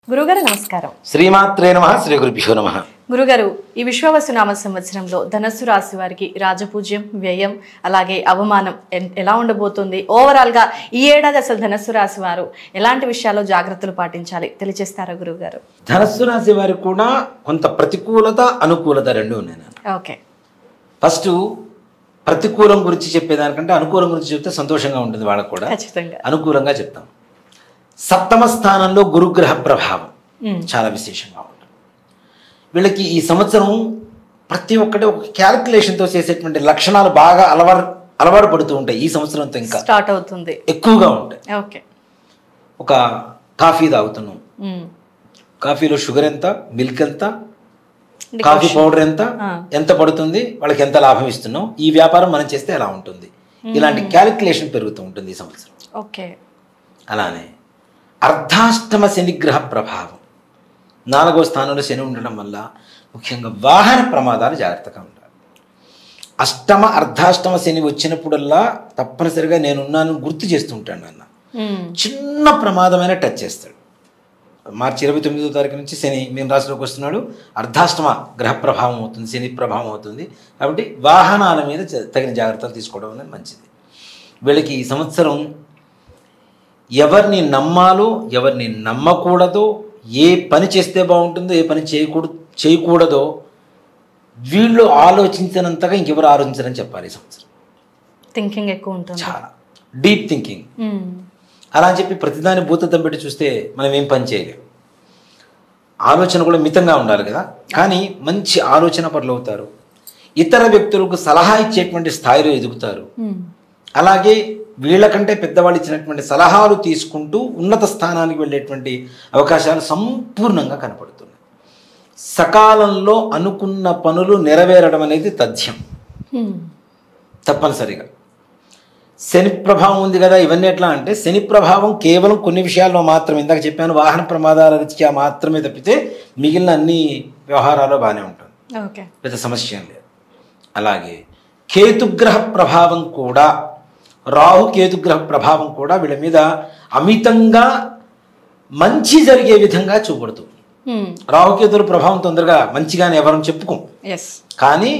గురుగారు నమస్కారం. శ్రీమాత్రే నమః. శ్రీ గురుభ్యో నమః. గురుగారు, ఈ విశ్వావసునామ సంవత్సరంలో ధనస్సు రాశి వారికి రాజపూజ్యం, వ్యయం, అలాగే అవమానం ఎలా ఉండబోతుంది? ఓవరాల్ గా ఈ ఏడాది అసలు ధనస్సు రాశి వారు ఎలాంటి విషయాల్లో జాగ్రత్తలు పాటించాలి తెలియజేస్తారా గురుగారు? ధనస్సు రాశి వారికి కూడా కొంత ప్రతికూలత, అనుకూలత రెండు ఉన్నాయి. ఓకే, ఫస్ట్ ప్రతికూలం గురించి చెప్పేదానికంటే అనుకూలం గురించి చెప్తే సంతోషంగా ఉంటుంది వాళ్ళకు కూడా. ఖచ్చితంగా అనుకూలంగా చెప్తాం. సప్తమ స్థానంలో గురుగ్రహ ప్రభావం చాలా విశేషంగా ఉంటుంది. వీళ్ళకి ఈ సంవత్సరం ప్రతి ఒక్కటి ఒక క్యాలిక్యులేషన్తో చేసేటువంటి లక్షణాలు బాగా అలవాటు పడుతూ ఉంటాయి. ఈ సంవత్సరంతో ఇంకా స్టార్ట్ అవుతుంది, ఎక్కువగా ఉంటాయి. ఓకే, ఒక కాఫీ తాగుతున్నాం, కాఫీలో షుగర్ ఎంత, మిల్క్ ఎంత, కాఫీ పౌడర్ ఎంత పడుతుంది, వాళ్ళకి ఎంత లాభం ఇస్తున్నాం, ఈ వ్యాపారం మనం చేస్తే ఎలా ఉంటుంది, ఇలాంటి క్యాలిక్యులేషన్ పెరుగుతూ ఉంటుంది ఈ సంవత్సరం. ఓకే, అలానే అర్ధాష్టమ శనిగ్రహ ప్రభావం, 4వ స్థానంలో శని ఉండడం వల్ల ముఖ్యంగా వాహన ప్రమాదాలు జాగ్రత్తగా ఉండాలి. అష్టమ అర్ధాష్టమ శని వచ్చినప్పుడల్లా తప్పనిసరిగా నేనున్నాను గుర్తు చేస్తుంటాను. అన్న చిన్న ప్రమాదమైన టచ్ చేస్తాడు. మార్చి 29వ తారీఖు నుంచి శని మీన రాశిలోకి వస్తున్నాడు. అర్ధాష్టమ గ్రహ ప్రభావం అవుతుంది, శని ప్రభావం అవుతుంది. కాబట్టి వాహనాల మీద తగిన జాగ్రత్తలు తీసుకోవడం అనేది మంచిది. వీళ్ళకి ఈ సంవత్సరం ఎవరిని నమ్మాలో, ఎవరిని నమ్మకూడదో, ఏ పని చేస్తే బాగుంటుందో, ఏ పని చేయకూడదో వీళ్ళు ఆలోచించినంతగా ఇంకెవరు ఆలోచించారని చెప్పాలి. ఈ సంవత్సరం థింకింగ్ ఎక్కువ ఉంటుంది, చాలా డీప్ థింకింగ్. అలా అని చెప్పి ప్రతిదాన్ని భూతద్దం పెట్టి చూస్తే మనం ఏం పని చేయలేం. ఆలోచన కూడా మితంగా ఉండాలి కదా. కానీ మంచి ఆలోచన పరులు అవుతారు. ఇతర వ్యక్తులకు సలహా ఇచ్చేటువంటి స్థాయిలో ఎదుగుతారు. అలాగే వీళ్ళకంటే పెద్దవాళ్ళు ఇచ్చినటువంటి సలహాలు తీసుకుంటూ ఉన్నత స్థానానికి వెళ్ళేటువంటి అవకాశాలు సంపూర్ణంగా కనపడుతున్నాయి. సకాలంలో అనుకున్న పనులు నెరవేరడం అనేది తథ్యం, తప్పనిసరిగా. శని ప్రభావం ఉంది కదా, ఇవన్నీ ఎట్లా అంటే శని ప్రభావం కేవలం కొన్ని విషయాల్లో మాత్రమే, ఇందాక చెప్పాను వాహన ప్రమాదాల రీత్యా మాత్రమే తప్పితే మిగిలిన అన్ని వ్యవహారాల్లో బాగానే ఉంటుంది, పెద్ద సమస్య లేదు. అలాగే కేతుగ్రహ ప్రభావం కూడా, రాహు కేతుగ్రహ ప్రభావం కూడా వీళ్ళ మీద అమితంగా మంచి జరిగే విధంగా చూపడుతుంది. రాహుకేతుల ప్రభావం తొందరగా మంచిగానే ఎవరం చెప్పుకోం, కానీ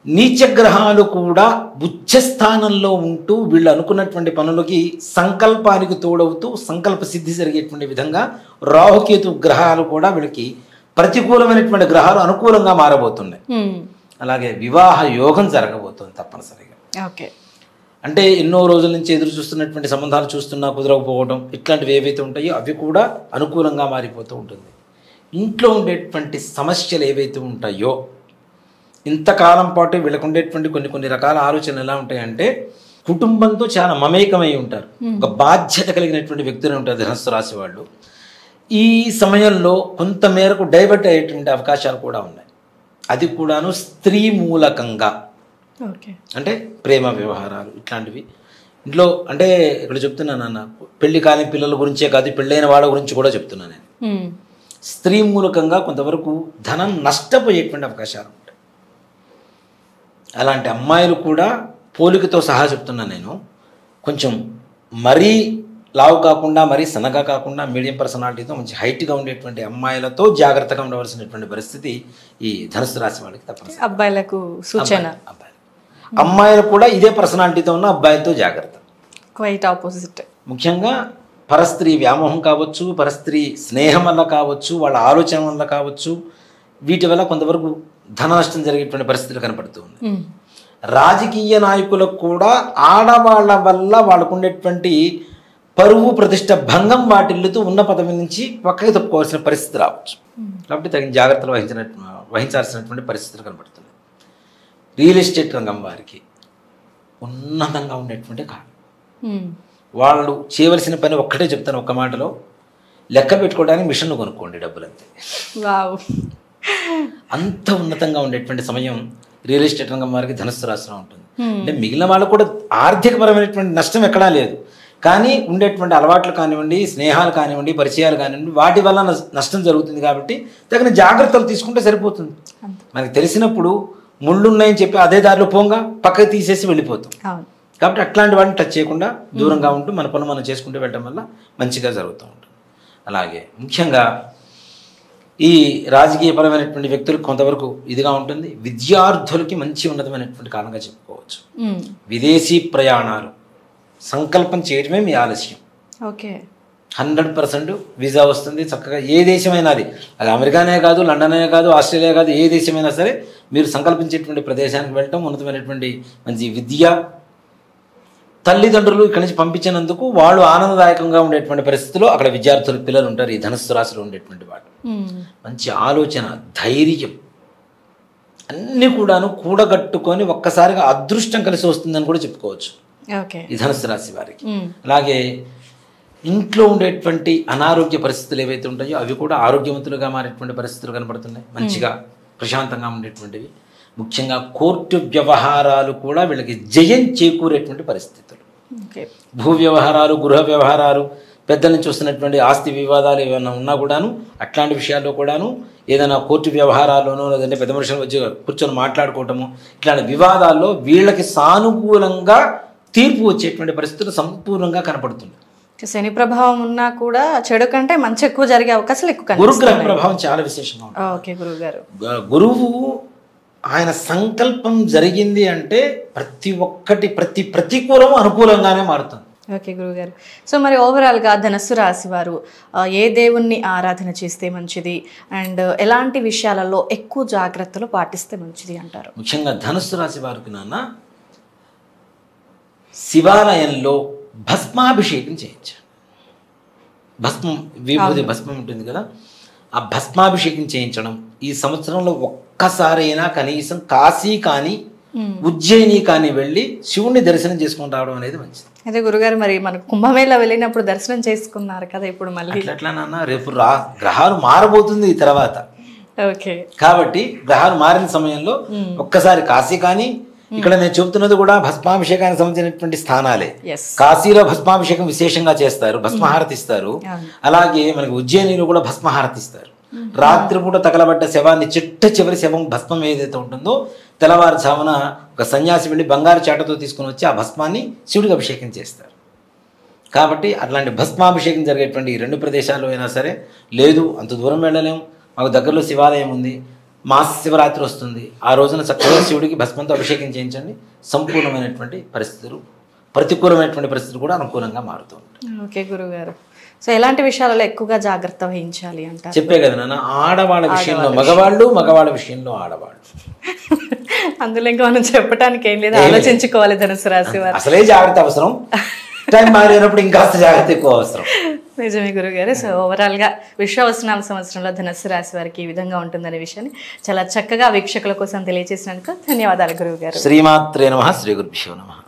నీచగ్రహాలు కూడా ఉచ్చస్థానంలో ఉంటూ వీళ్ళు అనుకున్నటువంటి పనులకి సంకల్పానికి తోడవుతూ సంకల్ప సిద్ధి జరిగేటువంటి విధంగా రాహుకేతు గ్రహాలు కూడా వీళ్ళకి ప్రతికూలమైనటువంటి గ్రహాలు అనుకూలంగా మారబోతున్నాయి. అలాగే వివాహ యోగం జరగబోతుంది తప్పనిసరిగా. అంటే ఎన్నో రోజుల నుంచి ఎదురు చూస్తున్నటువంటి సంబంధాలు చూస్తున్నా కుదరకపోవడం, ఇట్లాంటివి ఏవైతే ఉంటాయో అవి కూడా అనుకూలంగా మారిపోతూ ఉంటుంది. ఇంట్లో ఉండేటువంటి సమస్యలు ఏవైతే ఉంటాయో, ఇంతకాలం పాటు వీళ్ళకు ఉండేటువంటి కొన్ని రకాల ఆలోచనలు ఎలా ఉంటాయంటే కుటుంబంతో చాలా మమేకమై ఉంటారు. ఒక బాధ్యత కలిగినటువంటి వ్యక్తులు ఉంటారు ధనస్సు రాశి వాళ్ళు. ఈ సమయంలో కొంత మేరకు డైవర్ట్ అయ్యేటువంటి అవకాశాలు కూడా ఉన్నాయి. అది కూడాను స్త్రీ మూలకంగా, అంటే ప్రేమ వ్యవహారాలు ఇట్లాంటివి ఇంట్లో. అంటే ఇక్కడ చెప్తున్నాను అన్న, పెళ్లి కాని పిల్లల గురించే కాదు, పెళ్ళైన వాళ్ళ గురించి కూడా చెప్తున్నాను నేను. స్త్రీ మూలకంగా కొంతవరకు ధనం నష్టపోయేటువంటి అవకాశాలు ఉంటాయి. అలాంటి అమ్మాయిలు కూడా పోలికతో సహా చెప్తున్నాను నేను, కొంచెం మరీ లావు కాకుండా మరీ సన్నగా కాకుండా మీడియం పర్సనాలిటీతో మంచి హైట్గా ఉండేటువంటి అమ్మాయిలతో జాగ్రత్తగా ఉండవలసినటువంటి పరిస్థితి ఈ ధనుసు రాశి వాళ్ళకి తప్పనిసరి. అబ్బాయిలకు సూచన, అమ్మాయిలు కూడా ఇదే పర్సనాలిటీతో ఉన్న అబ్బాయిలతో జాగ్రత్త. Quite opposite. ముఖ్యంగా పరస్త్రీ వ్యామోహం కావచ్చు, పరస్త్రీ స్నేహం వల్ల కావచ్చు, వాళ్ళ ఆలోచన వల్ల కావచ్చు, వీటి వల్ల కొంతవరకు ధన నష్టం జరిగేటువంటి పరిస్థితులు కనపడుతూ ఉన్నాయి. రాజకీయ నాయకులకు కూడా ఆడవాళ్ళ వల్ల వాళ్ళకు ఉండేటువంటి పరువు ప్రతిష్ట భంగం వాటిల్లుతూ ఉన్న పదవి నుంచి పక్కకి తప్పుకోవాల్సిన పరిస్థితి రావచ్చు. కాబట్టి తగిన జాగ్రత్తలు వహించాల్సినటువంటి పరిస్థితులు కనబడుతున్నాయి. రియల్ ఎస్టేట్ రంగం వారికి ఉన్నతంగా ఉండేటువంటి కాలం. వాళ్ళు చేయవలసిన పని ఒక్కటే చెప్తాను ఒక్క మాటలో, లెక్క పెట్టుకోవడానికి మిషన్ కొనుక్కోండి, డబ్బులంతే. అంత ఉన్నతంగా ఉండేటువంటి సమయం రియల్ ఎస్టేట్ రంగం వారికి ధనుస్సు రాశిలో ఉంటుంది. అంటే మిగిలిన వాళ్ళకు కూడా ఆర్థికపరమైనటువంటి నష్టం ఎక్కడా లేదు, కానీ ఉండేటువంటి అలవాట్లు కానివ్వండి, స్నేహాలు కానివ్వండి, పరిచయాలు కానివ్వండి, వాటి వల్ల నష్టం జరుగుతుంది. కాబట్టి తగిన జాగ్రత్తలు తీసుకుంటే సరిపోతుంది. మనకి తెలిసినప్పుడు ముళ్ళున్నాయని చెప్పి అదే దారిలో పోంగా పక్కకి తీసేసి వెళ్ళిపోతాం. కాబట్టి అట్లాంటి వాటిని టచ్ చేయకుండా దూరంగా ఉంటూ మన పనులు మనం చేసుకుంటూ వెళ్ళడం వల్ల మంచిగా జరుగుతూ ఉంటుంది. అలాగే ముఖ్యంగా ఈ రాజకీయపరమైనటువంటి వ్యక్తులకు కొంతవరకు ఇదిగా ఉంటుంది. విద్యార్థులకి మంచి ఉన్నతమైనటువంటి కాలంగా చెప్పుకోవచ్చు. విదేశీ ప్రయాణాలు సంకల్పం చేయడమే మీ ఆలస్యం. ఓకే, 100% వీసా వస్తుంది చక్కగా. ఏ దేశమైనా అది అమెరికానే కాదు, లండనే కాదు, ఆస్ట్రేలియా కాదు, ఏ దేశమైనా సరే మీరు సంకల్పించేటువంటి ప్రదేశానికి వెళ్ళటం, ఉన్నతమైనటువంటి మంచి విద్య, తల్లిదండ్రులు ఇక్కడి నుంచి పంపించినందుకు వాళ్ళు ఆనందదాయకంగా ఉండేటువంటి పరిస్థితుల్లో అక్కడ విద్యార్థులు పిల్లలు ఉంటారు. ఈ ధనుస్సు రాశిలో ఉండేటువంటి వాళ్ళు మంచి ఆలోచన, ధైర్యం అన్నీ కూడాను కూడగట్టుకొని ఒక్కసారిగా అదృష్టం కలిసి వస్తుందని కూడా చెప్పుకోవచ్చు ఈ ధనుస్సు రాశి వారికి. అలాగే ఇంట్లో ఉండేటువంటి అనారోగ్య పరిస్థితులు ఏవైతే ఉంటాయో అవి కూడా ఆరోగ్యవంతులుగా మారేటువంటి పరిస్థితులు కనబడుతున్నాయి. మంచిగా ప్రశాంతంగా ఉండేటువంటివి. ముఖ్యంగా కోర్టు వ్యవహారాలు కూడా వీళ్ళకి జయం చేకూరేటువంటి పరిస్థితులు. భూ వ్యవహారాలు, గృహ వ్యవహారాలు, పెద్దల నుంచి వస్తున్నటువంటి ఆస్తి వివాదాలు ఏమైనా ఉన్నా కూడాను అట్లాంటి విషయాల్లో కూడాను ఏదైనా కోర్టు వ్యవహారాల్లోనూ లేదంటే పెద్ద మనుషులు వచ్చి కూర్చొని మాట్లాడుకోవటము, ఇట్లాంటి వివాదాల్లో వీళ్ళకి సానుకూలంగా తీర్పు వచ్చేటువంటి పరిస్థితులు సంపూర్ణంగా కనపడుతుంది. శని ప్రభావం ఉన్నా కూడా చెడు కంటే మంచి ఎక్కువ జరిగే అవకాశాలు ఎక్కువ. గురుగ్రహ ప్రభావం చాలా విశేషంగా ఉంటుంది. గురువు ఆయన సంకల్పం జరిగింది అంటే ప్రతి ఒక్కటి ప్రతికూలము అనుకూలంగానే మారుతుంది. ఓకే గురుగారు. సో మరి ఓవరాల్గా ధనుస్సు రాశి వారు ఏ దేవుణ్ణి ఆరాధన చేస్తే మంచిది అండ్ ఎలాంటి విషయాలలో ఎక్కువ జాగ్రత్తలు పాటిస్తే మంచిది అంటారు? ముఖ్యంగా ధనుస్సు రాశి వారికి నాన్న శివాలయంలో భస్మాభిషేకం చేయించాలి. భస్మం, విభూతి భస్మం ఉంటుంది కదా, ఆ భస్మాభిషేకం చేయించడం ఈ సంవత్సరంలో ఒక్కసారైనా కనీసం కాశీ కానీ ఉజ్జయిని కానీ వెళ్ళి శివుణ్ణి దర్శనం చేసుకొని రావడం అనేది మంచిది. అదే గురుగారు, మరి మనకు కుంభమేళ వెళ్ళినప్పుడు దర్శనం చేసుకున్నారు కదా, ఇప్పుడు మళ్ళీ అట్లా నాన్న రేపు గ్రహాలు మారబోతుంది ఈ తర్వాత. ఓకే, కాబట్టి గ్రహాలు మారిన సమయంలో ఒక్కసారి కాశీ కానీ, ఇక్కడ నేను చెబుతున్నది కూడా భస్మాభిషేకానికి సంబంధించినటువంటి స్థానాలే. కాశీలో భస్మాభిషేకం విశేషంగా చేస్తారు, భస్మహారతి ఇస్తారు. అలాగే మనకి ఉజ్జయినిలో కూడా భస్మహారతి ఇస్తారు. రాత్రిపూట తగలబడ్డ శవాన్ని చివరి శవం భస్మం ఏదైతే ఉంటుందో తెల్లవారుజామున ఒక సన్యాసి వెళ్ళి బంగారు చాటతో తీసుకుని వచ్చి ఆ భస్మాన్ని శివుడికి అభిషేకం చేస్తారు. కాబట్టి అట్లాంటి భస్మాభిషేకం జరిగేటువంటి ఈ 2 ప్రదేశాల్లో అయినా సరే, లేదు అంత దూరం వెళ్ళలేము, మాకు దగ్గరలో శివాలయం ఉంది, మహాశివరాత్రి వస్తుంది, ఆ రోజున చక్కగా శివుడికి భస్మంతో అభిషేకం చేయించండి. సంపూర్ణమైనటువంటి పరిస్థితులు, ప్రతికూలమైనటువంటి పరిస్థితులు కూడా అనుకూలంగా మారుతూ ఉంటాయి. ఓకే గురుగారు. సో ఎలాంటి విషయాలలో ఎక్కువగా జాగ్రత్త వహించాలి అంటారు? చెప్పే కదా నాన్న, ఆడవాళ్ళ విషయంలో మగవాళ్ళు, మగవాళ్ళ విషయంలో ఆడవాళ్ళు. అందులో ఇంకా మనం చెప్పడానికి ఏం లేదు, ఆలోచించుకోవాలి ధనుసు రాశి వారు. అసలే జాగ్రత్త అవసరం, టైం మారినప్పుడు ఇంకాస్త జాగ్రత్త ఎక్కువ అవసరం. నిజమే గురుగారు. సో ఓవరాల్గా విశ్వావసనామ సంవత్సరంలో ధనుస్సు రాశి వారికి ఈ విధంగా ఉంటుందనే విషయాన్ని చాలా చక్కగా వీక్షకుల కోసం తెలియజేసినందుకు ధన్యవాదాలు గురువుగారు. శ్రీమాత్రే నమః. శ్రీ గురుభ్యో నమః.